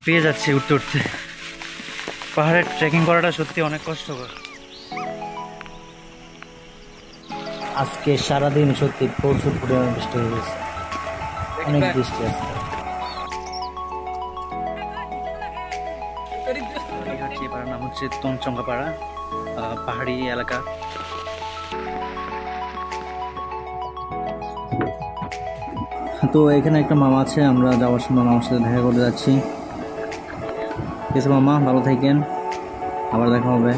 পেয়ে যাচ্ছি উঠতে উঠতে। পাহাড়ে ট্রেকিং করাটা সত্যি অনেক কষ্টকর। আজকে সারাদিন সত্যি প্রচুর পরিমাণে বৃষ্টি হয়ে গেছে, অনেক বৃষ্টি আছে। পাড়ার নাম হচ্ছে তঞ্চঙ্গা পাড়া, পাহাড়ি এলাকা। তো এখানে একটা মামা আছে, আমরা যাওয়ার সময় মামার সাথে দেখা করে যাচ্ছি। ঠিক আছে মামা, ভালো থাকেন, আবার দেখা হবে।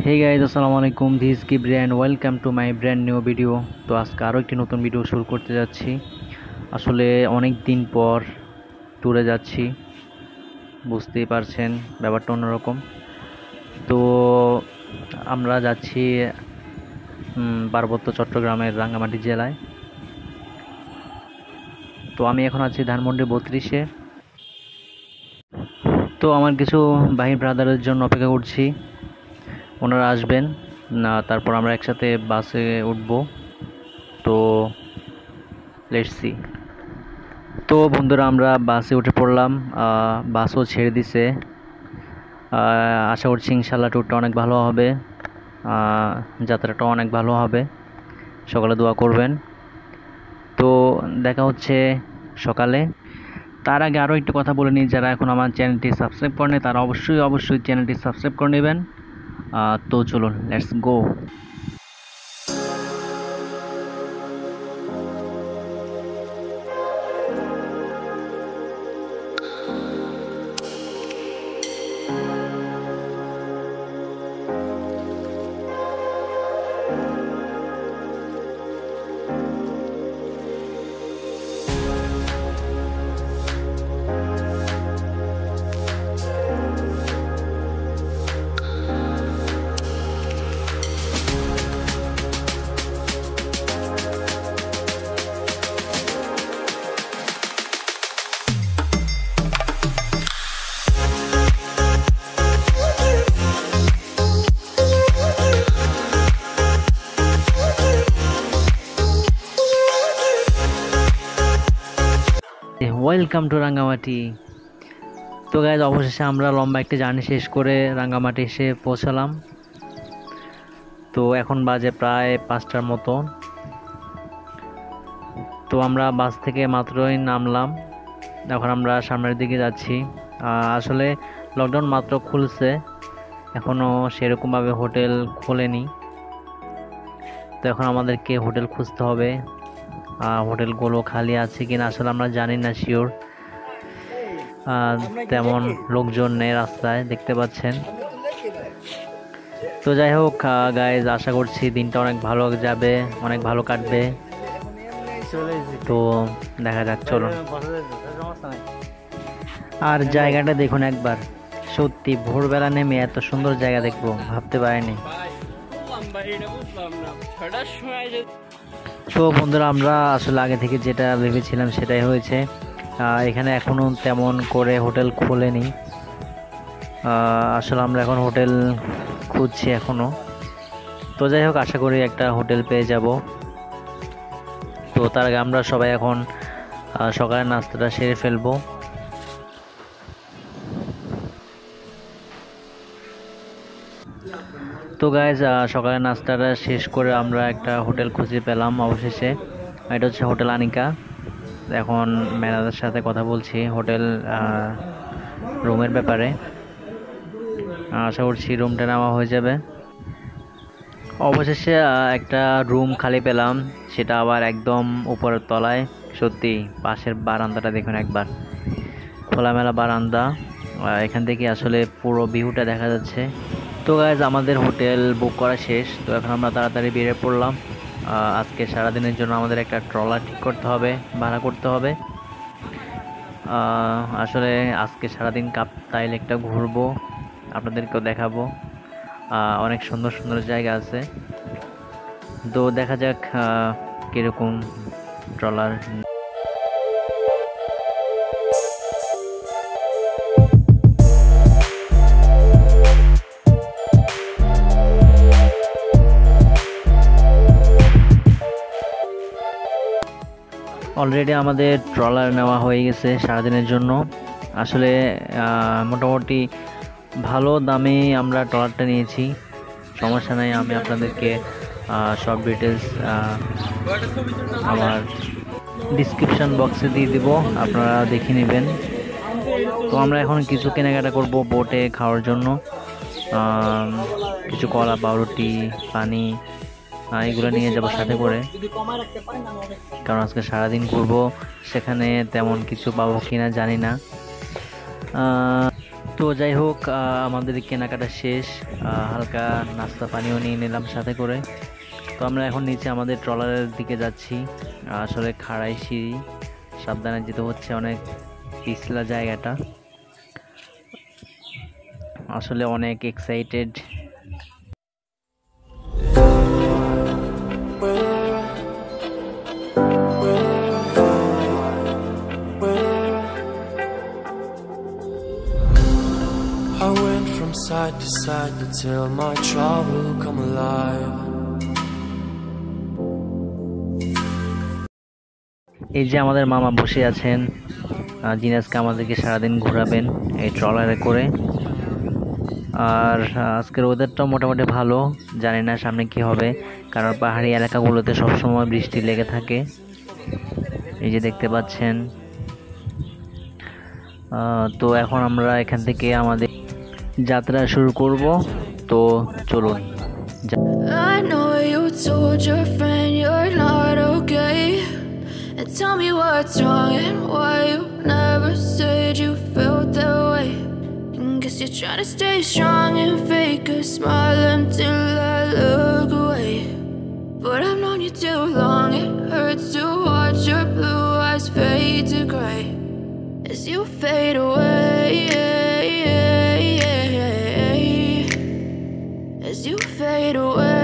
হে গাইজ, আসসালামু আলাইকুম, this Kibri and welcome to my brand new video. তো আজকে আরও একটি নতুন ভিডিও শুরু করতে যাচ্ছি। আসলে অনেক দিন পর ট্যুরে যাচ্ছি, বুঝতেই পারছেন ব্যাপারটা অন্যরকম। তো আমরা যাচ্ছি পার্বত্য চট্টগ্রামের রাঙ্গামাটি জেলায়। তো আমি এখন আছি ধানমন্ডি 32-এ। তো আমার কিছু ভাই ব্রাদারের জন্য অপেক্ষা করছি, ওনারা আসবেন না, তারপর আমরা একসাথে বাসে উঠবো। তো লেটস সি। তো বন্ধুরা, আমরা বাসে উঠে পড়লাম, বাসও ছেড়ে দিছে। আশা করছি ইনশাল্লাহ ট্যুরটা অনেক ভালো হবে, যাত্রাটাও অনেক ভালো হবে। সকালে দোয়া করবেন। তো দেখা হচ্ছে সকালে। তার আগে আরও একটু কথা বলে নিই, যারা এখন আমার চ্যানেলটি সাবস্ক্রাইব করেনি তারা অবশ্যই চ্যানেলটি সাবস্ক্রাইব করে নেবেন। তো চলুন, let's go. Welcome to Rangamati. তো গাইজ, অবশেষে আমরা লম্বা একটা জার্নি শেষ করে রাঙ্গামাটি এসে পৌঁছালাম। তো এখন বাজে প্রায় 5টার মতো। তো আমরা বাস থেকে মাত্রই নামলাম, এখন আমরা সামনের দিকে যাচ্ছি। আসলে লকডাউন মাত্র খুলছে, এখনও সেরকমভাবে হোটেল খোলেনি। তো এখন আমাদেরকে হোটেল খুঁজতে হবে, হোটেলগুলো খালি আছে কিনা আসলে আমরা জানি না শিওর। তেমন লোকজন নেই রাস্তায়, দেখতে পাচ্ছেন। তো যাই হোক গাইজ, আশা করছি দিনটা অনেক ভালো যাবে, অনেক ভালো কাটবে। তো দেখা যাক, চলুন। আর জায়গাটা দেখুন একবার, সত্যি ভোরবেলা নেমে এত সুন্দর জায়গা দেখবো ভাবতে পারিনি। তো বন্ধুরা, আমরা আসলে আগে থেকে যেটা ভেবেছিলাম সেটাই হয়েছে। এখানে এখনও তেমন করে হোটেল খোলেনি। আসলে আমরা এখন হোটেল খুঁজছি এখনও। তো যাই হোক, আশা করি একটা হোটেল পেয়ে যাব। তো তার আগে আমরা সবাই এখন সকালের নাস্তাটা সেরে ফেলবো। তো গাইজ, সকালের নাস্তাটা শেষ করে আমরা একটা হোটেল খুঁজে পেলাম অবশেষে। এটা হচ্ছে হোটেল আনিকা। এখন ম্যানেজারের সাথে কথা বলছি হোটেল রুমের ব্যাপারে। আশা করছি রুমটা নেওয়া হয়ে যাবে। অবশেষে একটা রুম খালি পেলাম, সেটা আবার একদম উপরের তলায়। সত্যি পাশের বারান্দাটা দেখুন একবার, খোলামেলা বারান্দা, এখান থেকে আসলে পুরো ভিউটা দেখা যাচ্ছে। তো গাইজ, আমাদের হোটেল বুক করা শেষ। তো এখন আমরা তাড়াতাড়ি বেরিয়ে পড়লাম। আজকে সারাদিনের জন্য আমাদের একটা ট্রলার ঠিক করতে হবে, ভাড়া করতে হবে। আসলে আজকে সারাদিন কাপ্তাই লেকটা ঘুরবো, আপনাদেরকেও দেখাবো। অনেক সুন্দর সুন্দর জায়গা আছে। তো দেখা যাক কীরকম ট্রলার। অলরেডি আমাদের ট্রলার নেওয়া হয়ে গেছে সারাদিনের জন্য। আসলে মোটামুটি ভালো দামে আমরা ট্রলারটা নিয়েছি, সমস্যা নাই। আমি আপনাদেরকে সব ডিটেলস আমার ডিসক্রিপশন বক্সে দিয়ে দিব, আপনারা দেখে নেবেন। তো আমরা এখন কিছু কেনাকাটা করব বোটে খাওয়ার জন্য, কিছু কলা, পাউরুটি, পানি এগুলো নিয়ে যাব সাথে করে, কারণ আজকে সারাদিন ঘুরবো, সেখানে তেমন কিছু পাবো কিনা জানি না। তো যাই হোক, আমাদের কেনাকাটা শেষ, হালকা নাস্তা পানিও নিয়ে নিলাম সাথে করে। তো আমরা এখন নিচে আমাদের ট্রলারের দিকে যাচ্ছি। আসলে খাড়াই সিঁড়ি, সাবধানে যেতে হচ্ছে, অনেক পিছলা জায়গাটা, আসলে অনেক excited. I went from side to side until my trouble come alive. এই যে আমাদের মামা বসে আছেন, যিনি আজকে আমাদেরকে সারাদিন ঘোরাবেন এই ট্রলারে করে। আর আজকের ওয়েদারটাও মোটামুটি ভালো, জানি না সামনে কি হবে, কারণ পাহাড়ি এলাকাগুলোতে সবসময় বৃষ্টি লেগে থাকে, এই যে দেখতে পাচ্ছেন। তো এখন আমরা এখান থেকে আমাদের যাত্রা শুরু করব, তো চলুন। I know you told your friend you're not okay, and tell me what's wrong and why you never said you felt that way. And guess you're trying to stay strong and fake a smile until I look away. But I've known you too long, it hurts to watch your blue eyes fade to gray as you fade away, as you fade away.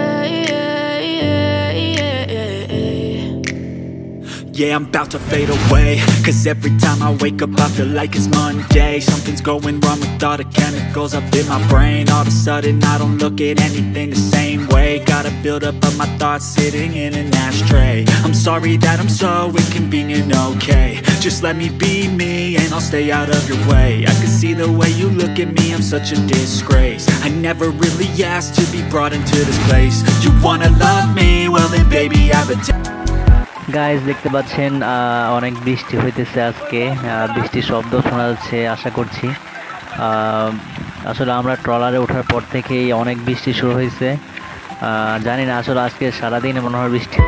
Yeah, I'm about to fade away, 'cause every time I wake up I feel like it's Monday. Something's going wrong with all the chemicals up in my brain. All of a sudden I don't look at anything the same way. Gotta build up of my thoughts sitting in an ashtray. I'm sorry that I'm so inconvenient, okay. Just let me be me and I'll stay out of your way. I can see the way you look at me, I'm such a disgrace. I never really asked to be brought into this place. You wanna love me? Well then baby have a guys দেখতে পাচ্ছেন অনেক বৃষ্টি হইতেছে আজকে, বৃষ্টির শব্দ শোনা যাচ্ছে আশা করছি। আসলে আমরা ট্রলারে ওঠার পর থেকেই অনেক বৃষ্টি শুরু হয়েছে, জানি না আসলে আজকে সারাদিন মনে হয় বৃষ্টি।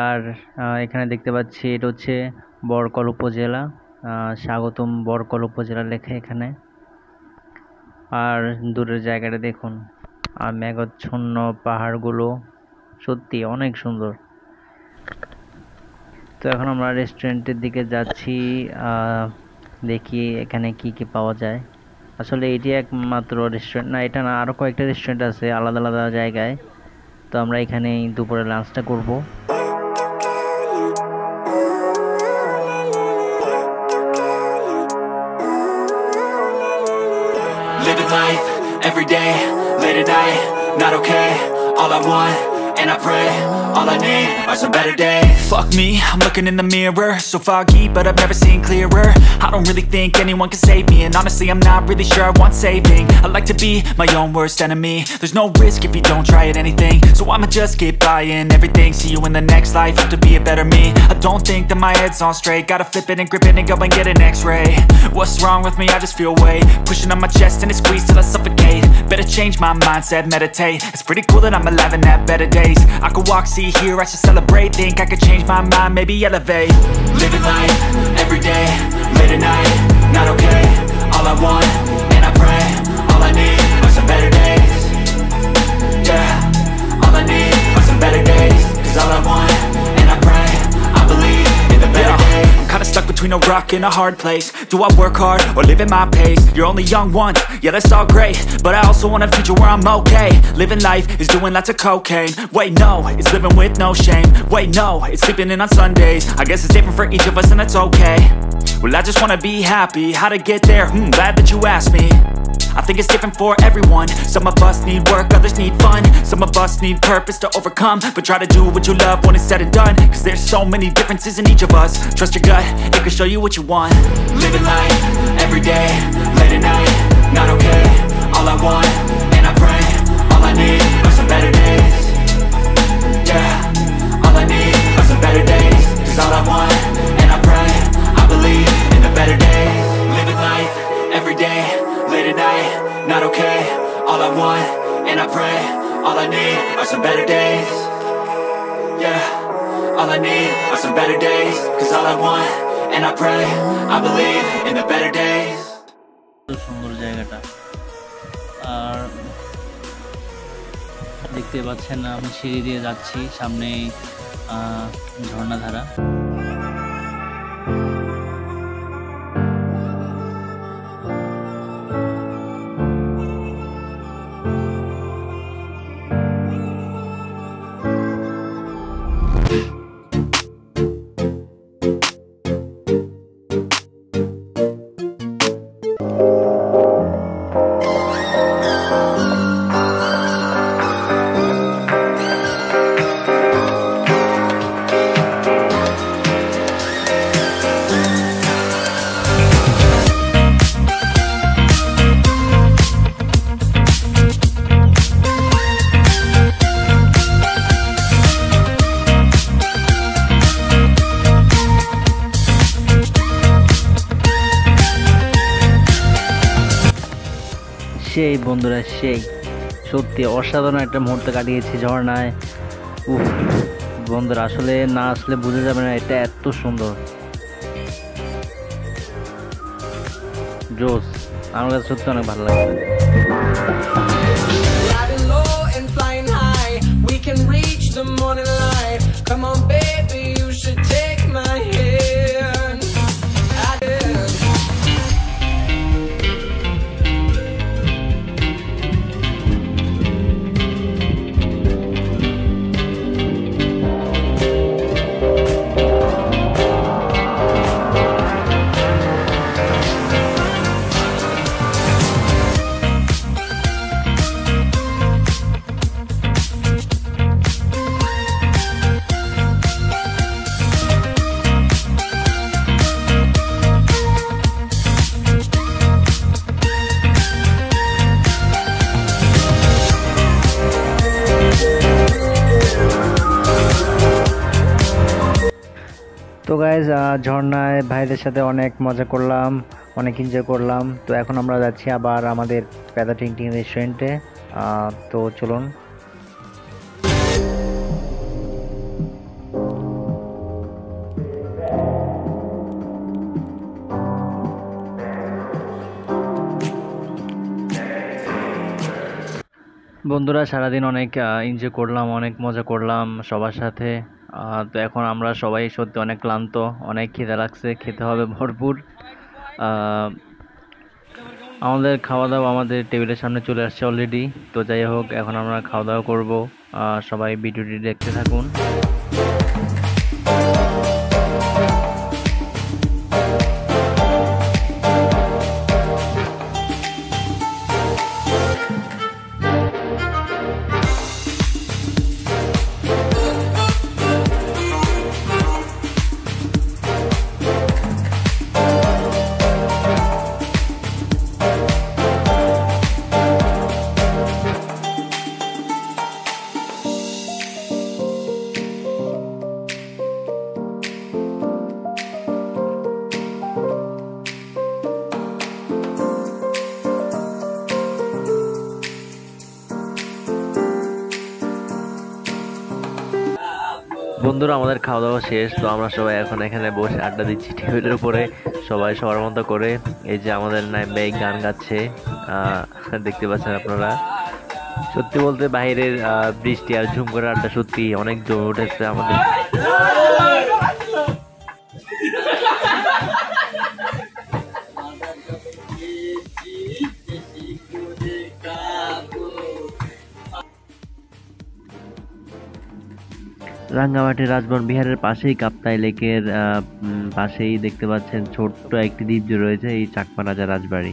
আর এখানে দেখতে পাচ্ছি এটা হচ্ছে বরকল উপজেলা, স্বাগতম বরকল উপজেলা লেখা এখানে। আর দূরের জায়গাটা দেখুন, আর মেঘাচ্ছন্ন পাহাড়গুলো সত্যি অনেক সুন্দর। তো এখন আমরা রেস্টুরেন্টের দিকে যাচ্ছি, দেখি এখানে কি কি পাওয়া যায়। আসলে এটি একমাত্র রেস্টুরেন্ট না, এটা না, আরও কয়েকটা রেস্টুরেন্ট আছে আলাদা আলাদা জায়গায়। তো আমরা এখানেই দুপুরে লাঞ্চটা করব। Living life, every day, late at night, not okay. All I want, and I pray, all I need are some better days. Fuck me, I'm looking in the mirror, so foggy, but I've never seen clearer. I don't really think anyone can save me, and honestly I'm not really sure I want saving. I like to be my own worst enemy. There's no risk if you don't try at anything, so I'ma just keep buying everything. See you in the next life, have to be a better me. I don't think that my head's on straight, gotta flip it and grip it and go and get an x-ray. What's wrong with me? I just feel weight pushing on my chest and it squeezes till I suffocate. Better change my mindset, meditate. It's pretty cool that I'm alive and have better days. I could walk, see, hear, I should celebrate. Think I could change my mind, maybe elevate. Living life, every day, late at night, not okay. All I want, and I pray, all I need are some better days. Yeah, all I need are some better days. Cause all I want, and I pray, I believe in the better days. I'm kinda stuck between a rock and a hard place. Do I work hard or live at my pace? You're only young once, yeah that's all great, but I also want a future where I'm okay. Living life is doing lots of cocaine. Wait no, it's living with no shame. Wait no, it's sleeping in on Sundays. I guess it's different for each of us and that's okay. Well I just wanna be happy, how to get there? Glad that you asked me. I think it's different for everyone. Some of us need work, others need fun. Some of us need purpose to overcome. But try to do what you love when it's said and done. Cause there's so many differences in each of us. Trust your gut, it can show you what you want. Living life, every day, late at night, not okay. All I want, and I pray, all I need are some better days. Yeah, all I need are some better days. Cause all I want, and I pray, I believe in the better days. Living life, every day, late at night, not okay. All I want, and I pray, all I need are some better days. Yeah, all I need are some better days. Cause all I want, and I pray, I believe in the better days. সুন্দর জায়গাটা। আর দেখতে পাচ্ছেন আমি সিঁড়ি দিয়ে যাচ্ছি, সামনে ঝর্ণাধারা। সেই বন্ধুরা, সেই সত্যি অসাধারণ একটা মুহূর্ত কাটিয়েছি ঝর্ণায়। উফ বন্ধুরা, আসলে না আসলে বুঝে যাবে না এটা এত সুন্দর। জোস, আমার কাছে সত্যি অনেক ভালো লাগছে। তো গাইজ, ঝর্ণায় ভাইদের সাথে অনেক মজা করলাম, অনেক এনজয় করলাম। তো এখন আমরা যাচ্ছি আবার আমাদের পেদা টিং রেস্টুরেন্টে। তো চলুন। বন্ধুরা সারাদিন অনেক এনজয় করলাম, অনেক মজা করলাম সবার সাথে। তো এখন আমরা সবাই সত্যি অনেক ক্লান্ত, অনেক খিদে লাগছে, খেতে হবে ভরপুর। আহ, আমাদের খাওয়া দাওয়া আমাদের টেবিলের সামনে চলে আসছে অলরেডি। তো যাই হোক, এখন আমরা খাওয়া দাওয়া করবো। সবাই ভিডিওটি দেখতে থাকুন। বন্ধুরা আমাদের খাওয়া দাওয়া শেষ। তো আমরা সবাই এখন এখানে বসে আড্ডা দিচ্ছি টেবিলের উপরে, সবাই সবার মতো করে। এই যে আমাদের নাইম ভাই গান গাচ্ছে, দেখতে পাচ্ছেন আপনারা। সত্যি বলতে বাইরের বৃষ্টি আর ঝুম করে আড্ডা সত্যি অনেক জমে উঠেছে আমাদের। রাঙ্গামাটির রাজবন বিহারের পাশেই কাপ্তাই লেকের পাশেই দেখতে পাচ্ছেন ছোট্ট একটি দ্বীপ রয়েছে, এই চাকমা রাজা রাজবাড়ি।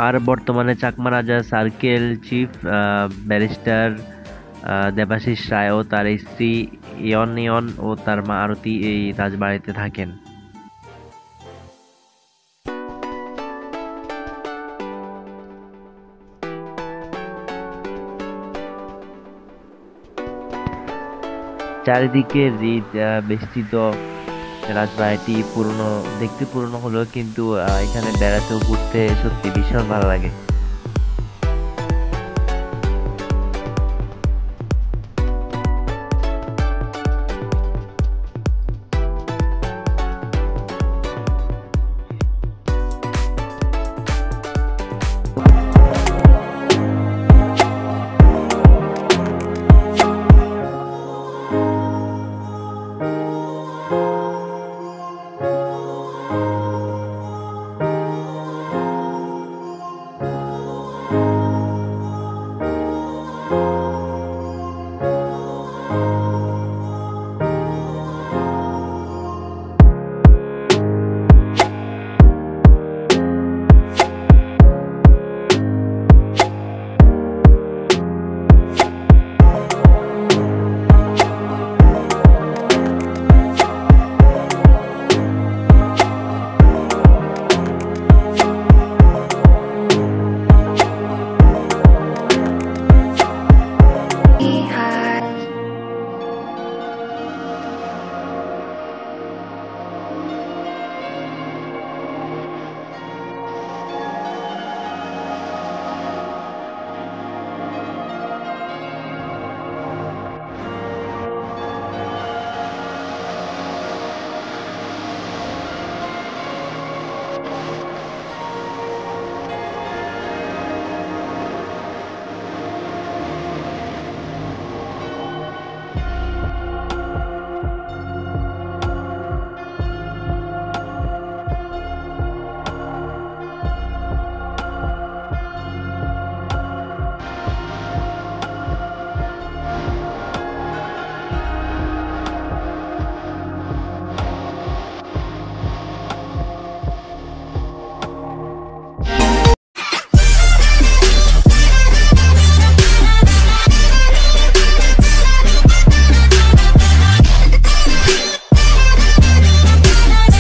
আর বর্তমানে চাকমা রাজা circle chief barrister Debashis Roy ও তার স্ত্রী ইয়ন ও তার মা আরতি এই রাজবাড়িতে থাকেন। চারিদিকে হ্রদ বেষ্টিত রাজবাড়িটি পুরনো, দেখতে পুরনো হলেও কিন্তু এখানে বেড়াতেও ঘুরতে সত্যি ভীষণ ভালো লাগে।